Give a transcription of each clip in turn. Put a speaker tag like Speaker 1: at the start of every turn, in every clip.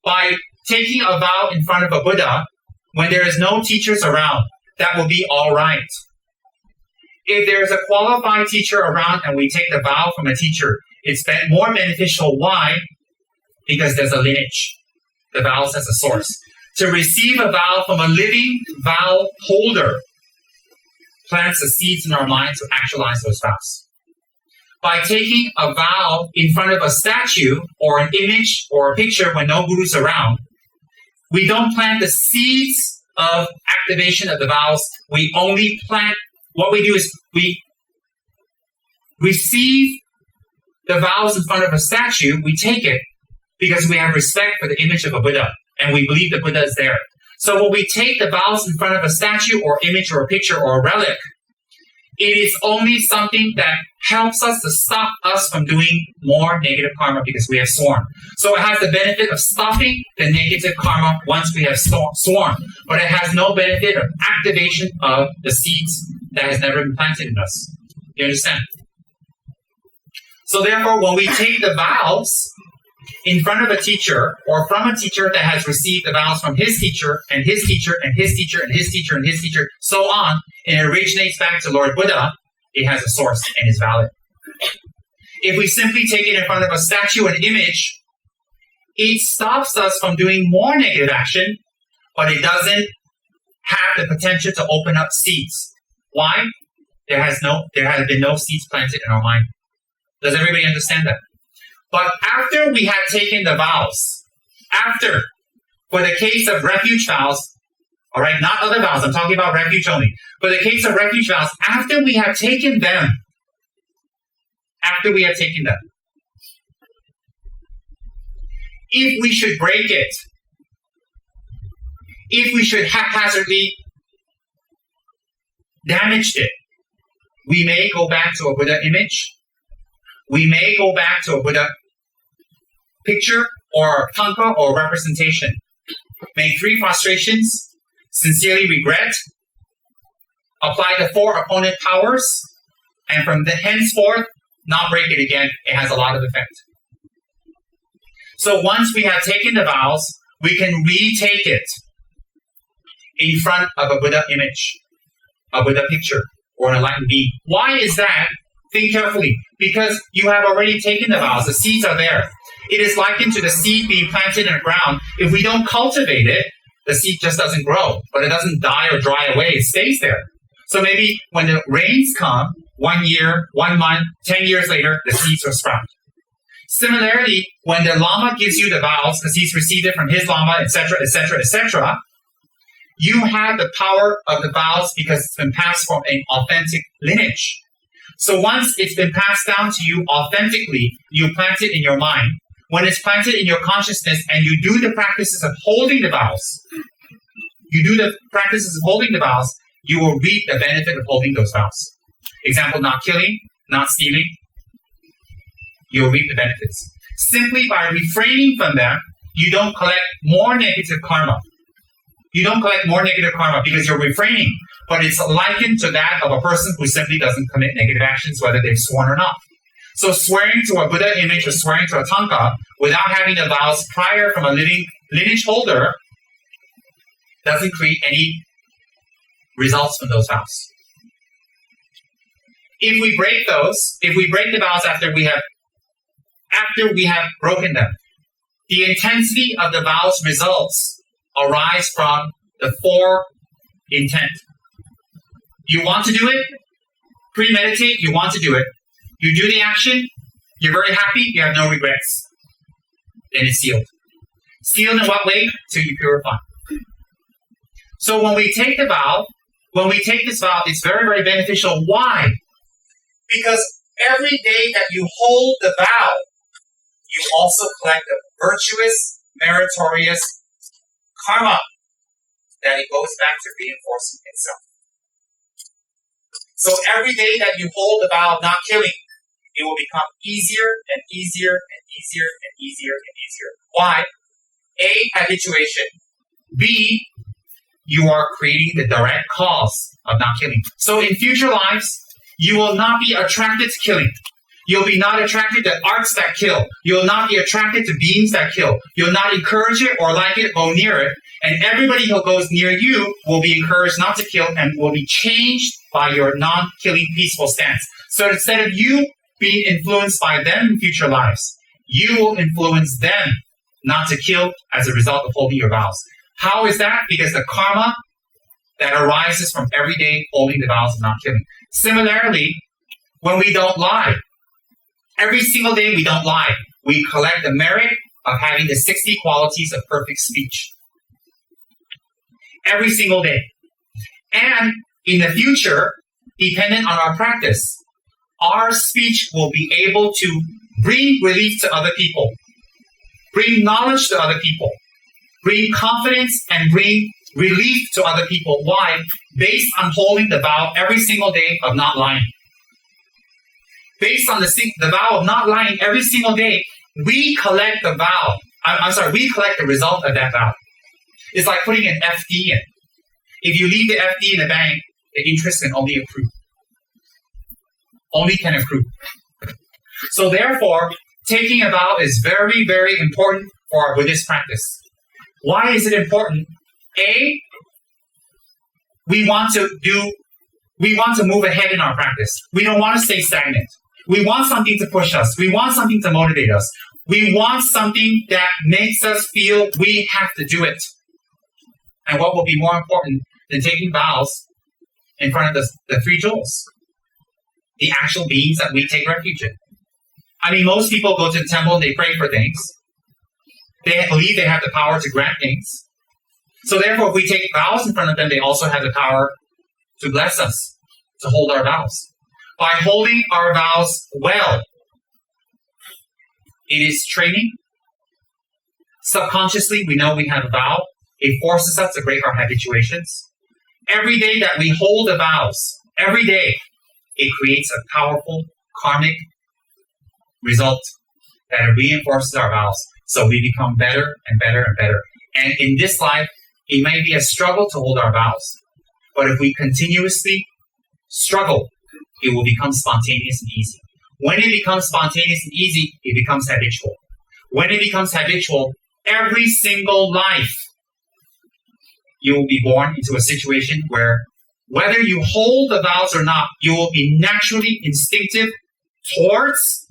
Speaker 1: by taking a vow in front of a Buddha when there is no teachers around, that will be all right. If there is a qualified teacher around and we take the vow from a teacher, it's more beneficial. Why? Because there's a lineage. The vows has a source. To receive a vow from a living vow holder plants the seeds in our mind to actualize those vows. By taking a vow in front of a statue or an image or a picture when no guru's around, we don't plant the seeds of activation of the vows. We only plant, what we do is we receive the vows in front of a statue, we take it because we have respect for the image of a Buddha and we believe the Buddha is there. So when we take the vows in front of a statue or image or a picture or a relic, it is only something that helps us to stop us from doing more negative karma because we have sworn. So it has the benefit of stopping the negative karma once we have sworn, but it has no benefit of activation of the seeds that has never been planted in us. You understand? So therefore, when we take the vows in front of a teacher or from a teacher that has received the vows from his teacher and his teacher and his teacher and his teacher and his teacher, so on, and it originates back to Lord Buddha, it has a source and is valid. If we simply take it in front of a statue and image, it stops us from doing more negative action, but it doesn't have the potential to open up seeds. Why? There has been no seeds planted in our mind. Does everybody understand that? But after we have taken the vows, for the case of refuge vows, all right, not other vows, I'm talking about refuge only. For the case of refuge vows, after we have taken them, if we should break it, if we should haphazardly damage it, we may go back to a Buddha image, we may go back to a Buddha picture or tanka or representation. Make 3 prostrations, sincerely regret, apply the 4 opponent powers, and from the henceforth, not break it again. It has a lot of effect. So once we have taken the vows, we can retake it in front of a Buddha image, a Buddha picture, or an enlightened being. Why is that? Think carefully. Because you have already taken the vows. The seeds are there. It is likened to the seed being planted in the ground. If we don't cultivate it, the seed just doesn't grow. But it doesn't die or dry away. It stays there. So maybe when the rains come, 1 year, 1 month, 10 years later, the seeds will sprout. Similarly, when the Lama gives you the vows, because he's received it from his Lama, etc., etc., etc., you have the power of the vows because it's been passed from an authentic lineage. So once it's been passed down to you authentically, you plant it in your mind. When it's planted in your consciousness and you do the practices of holding the vows, you will reap the benefit of holding those vows. Example, not killing, not stealing, you'll reap the benefits. Simply by refraining from them, you don't collect more negative karma. You don't collect more negative karma because you're refraining, but it's likened to that of a person who simply doesn't commit negative actions, whether they've sworn or not. So swearing to a Buddha image or swearing to a tanka without having the vows prior from a living lineage holder doesn't create any results from those vows. If we break the vows after we have broken them, the intensity of the vows results arise from the 4 intent. You want to do it, premeditate, you want to do it. You do the action, you're very happy, you have no regrets. Then it's sealed. Sealed in what way? Till you purify. So when we take this vow, it's very, very beneficial. Why? Because every day that you hold the vow, you also collect a virtuous, meritorious karma that it goes back to reinforcing itself. So every day that you hold the vow of not killing, it will become easier and easier and easier and easier and easier. Why? A, habituation. B, you are creating the direct cause of not killing. So in future lives, you will not be attracted to killing. You'll be not attracted to arts that kill. You'll not be attracted to beings that kill. You'll not encourage it or like it, go near it. And everybody who goes near you will be encouraged not to kill and will be changed by your non-killing peaceful stance. So instead of you being influenced by them in future lives, you will influence them not to kill as a result of holding your vows. How is that? Because the karma that arises from every day holding the vows of not killing. Similarly, when we don't lie, every single day we don't lie, we collect the merit of having the 60 qualities of perfect speech. Every single day. And in the future, dependent on our practice, our speech will be able to bring relief to other people, bring knowledge to other people, bring confidence and bring relief to other people. Why? Based on holding the vow every single day of not lying. Based on the vow of not lying every single day, we collect the vow. We collect the result of that vow. It's like putting an FD in. If you leave the FD in the bank, the interest can only accrue. Only can accrue. So therefore, taking a vow is very, very important for our Buddhist practice. Why is it important? A, we want to move ahead in our practice. We don't want to stay stagnant. We want something to push us. We want something to motivate us. We want something that makes us feel we have to do it. And what will be more important than taking vows in front of the three jewels? The actual beings that we take refuge in. I mean, most people go to the temple and they pray for things. They believe they have the power to grant things. So therefore, if we take vows in front of them, they also have the power to bless us, to hold our vows. By holding our vows well, it is training. Subconsciously, we know we have a vow. It forces us to break our habituations. Every day that we hold the vows, every day, it creates a powerful karmic result that reinforces our vows. So we become better and better and better. And in this life, it may be a struggle to hold our vows. But if we continuously struggle, it will become spontaneous and easy. When it becomes spontaneous and easy, it becomes habitual. When it becomes habitual, every single life, you will be born into a situation where whether you hold the vows or not, you will be naturally instinctive towards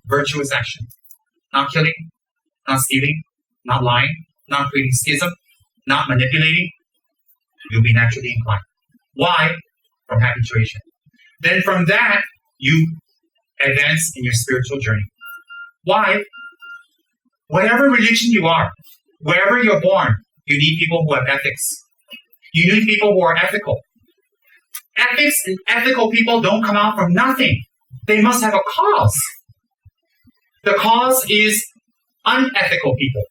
Speaker 1: virtuous action. Not killing, not stealing, not lying, not creating schism, not manipulating. You'll be naturally inclined. Why? From habituation. Then from that, you advance in your spiritual journey. Why? Whatever religion you are, wherever you're born, you need people who have ethics. You need people who are ethical. Ethics and ethical people don't come out from nothing. They must have a cause. The cause is unethical people.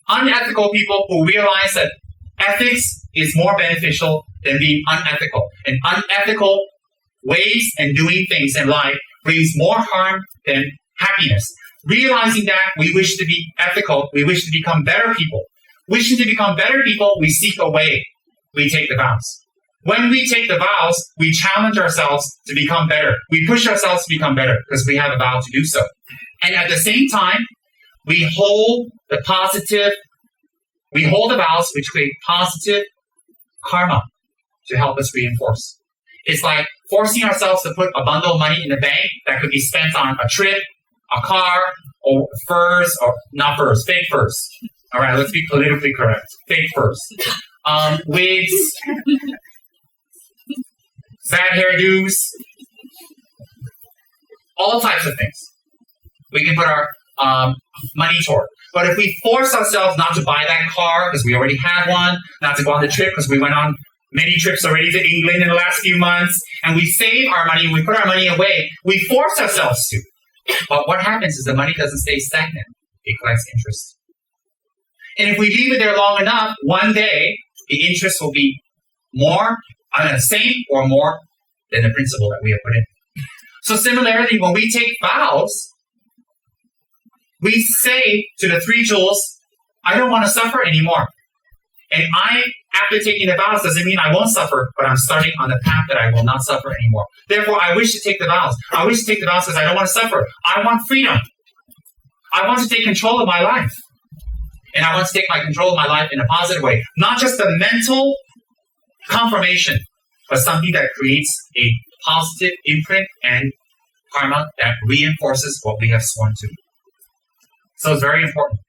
Speaker 1: Unethical people who realize that ethics is more beneficial than being unethical. And unethical ways and doing things in life brings more harm than happiness. Realizing that we wish to be ethical, we wish to become better people. Wishing to become better people, we seek a way. We take the vows. When we take the vows, we challenge ourselves to become better. We push ourselves to become better because we have a vow to do so. And at the same time, we hold the vows which create positive karma to help us reinforce. It's like forcing ourselves to put a bundle of money in the bank that could be spent on a trip, a car, or furs, or not furs, fake furs. All right, let's be politically correct. Fake furs. Wigs, bad hairdos, all types of things. We can put our money toward. But if we force ourselves not to buy that car because we already have one, not to go on the trip because we went on many trips already to England in the last few months, and we save our money and we put our money away, we force ourselves to. But what happens is the money doesn't stay stagnant. It collects interest. And if we leave it there long enough, one day, the interest will be more, the same or more than the principal that we have put in. So similarly, when we take vows, we say to the three jewels, I don't want to suffer anymore. And I After taking the vows doesn't mean I won't suffer, but I'm starting on the path that I will not suffer anymore. Therefore, I wish to take the vows. I wish to take the vows because I don't want to suffer. I want freedom. I want to take control of my life. And I want to take my control of my life in a positive way. Not just the mental confirmation, but something that creates a positive imprint and karma that reinforces what we have sworn to. So it's very important.